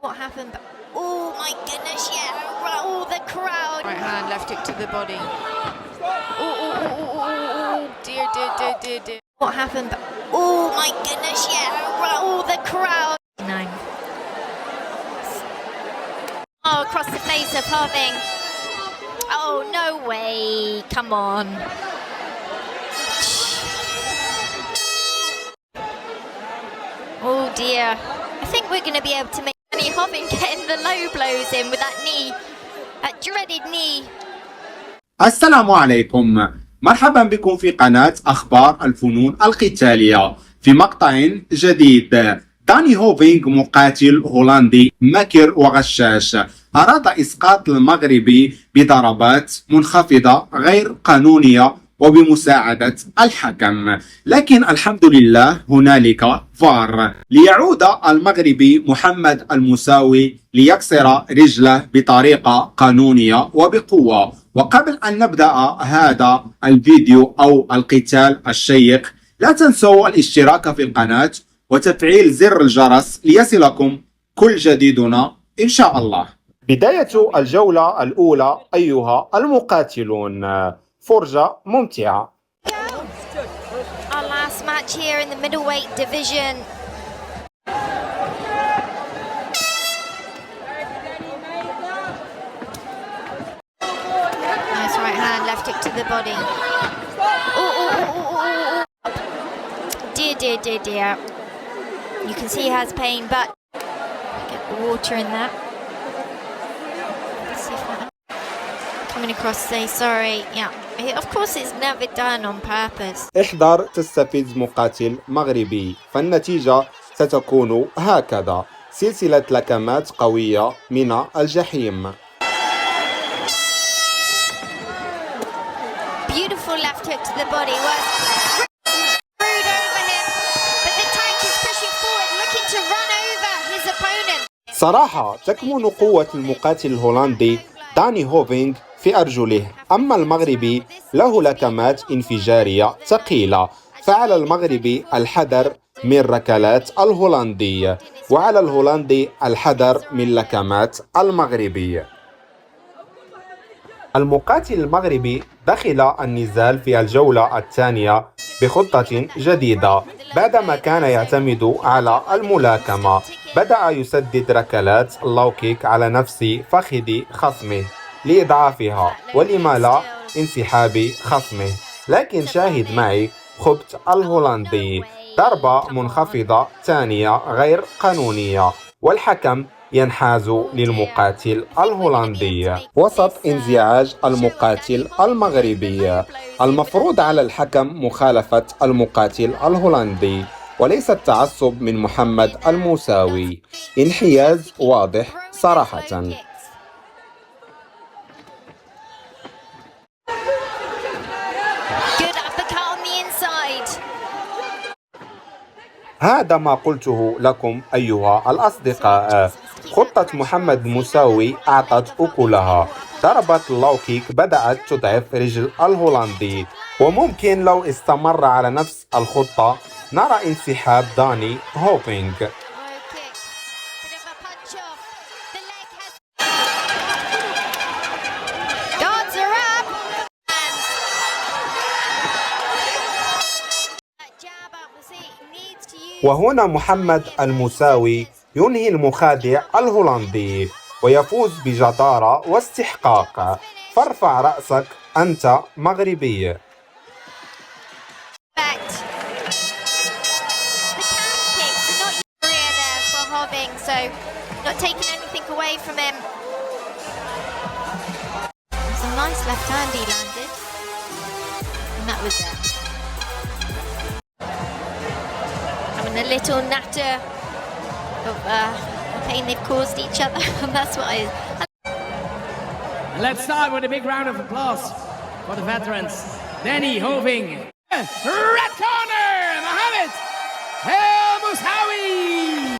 What happened? Oh my goodness, yeah. Oh, the crowd. Right hand, left hook to the body. Oh, dear, dear, dear, dear, dear. What happened? Oh my goodness, yeah. Oh, the crowd. 9. Oh, across the face of Hoving. Oh, no way. Come on. Oh dear. I think we're going to be able to make Danny Hoving getting the low blows in with that knee. That dreaded knee. السلام عليكم، مرحبا بكم في قناة أخبار الفنون القتالية في مقطع جديد. داني هوفينغ مقاتل هولندي مكر وغشاش أراد إسقاط المغربي بضربات منخفضة غير قانونية وبمساعدة الحكم، لكن الحمد لله هنالك فار ليعود المغربي محمد الموساوي ليكسر رجله بطريقة قانونية وبقوة. وقبل أن نبدأ هذا الفيديو أو القتال الشيق، لا تنسوا الاشتراك في القناة وتفعيل زر الجرس ليصلكم كل جديدنا إن شاء الله. بداية الجولة الأولى أيها المقاتلون، فرجة ممتعة. Our last match here in the middleweight division. Nice right hand, left hook to the body. Oh. Dear, dear, dear, dear. You can see he has pain, but get the water in that. Let's see if that coming across say sorry. Yeah. Of course it's never done on purpose. احذر تستفز مقاتل مغربي، فالنتيجة ستكون هكذا: سلسلة لكمات قوية من الجحيم. Beautiful left hook to the body. Screwed over him, but the tank is pushing forward, looking to run over his opponent. صراحة تكمن قوة المقاتل الهولندي داني هوفينغ في أرجله، أما المغربي له لكمات انفجارية ثقيلة، فعلى المغربي الحذر من ركلات الهولندي، وعلى الهولندي الحذر من لكمات المغربي. المقاتل المغربي دخل النزال في الجولة الثانية بخطة جديدة بعدما كان يعتمد على الملاكمة. بدأ يسدد ركلات اللو كيك على نفس فخذ خصمه لإضعافها ولما لا انسحاب خصمه، لكن شاهد معي خبط الهولندي، ضربة منخفضة ثانية غير قانونية، والحكم ينحاز للمقاتل الهولندي وسط انزعاج المقاتل المغربي. المفروض على الحكم مخالفة المقاتل الهولندي وليس التعصب من محمد الموساوي، انحياز واضح صراحة. هذا ما قلته لكم أيها الأصدقاء. خطة محمد الموساوي أعطت أكلها، ضربة اللو كيك بدأت تضعف رجل الهولندي، وممكن لو استمر على نفس الخطة نرى انسحاب داني هوفينغ. وهنا محمد الموساوي ينهي المخادع الهولندي ويفوز بجدارة واستحقاق. فارفع رأسك أنت مغربي. A little natter of pain they've caused each other, and that's what I. Let's start with a big round of applause for the veterans. Danny Hoving, red corner.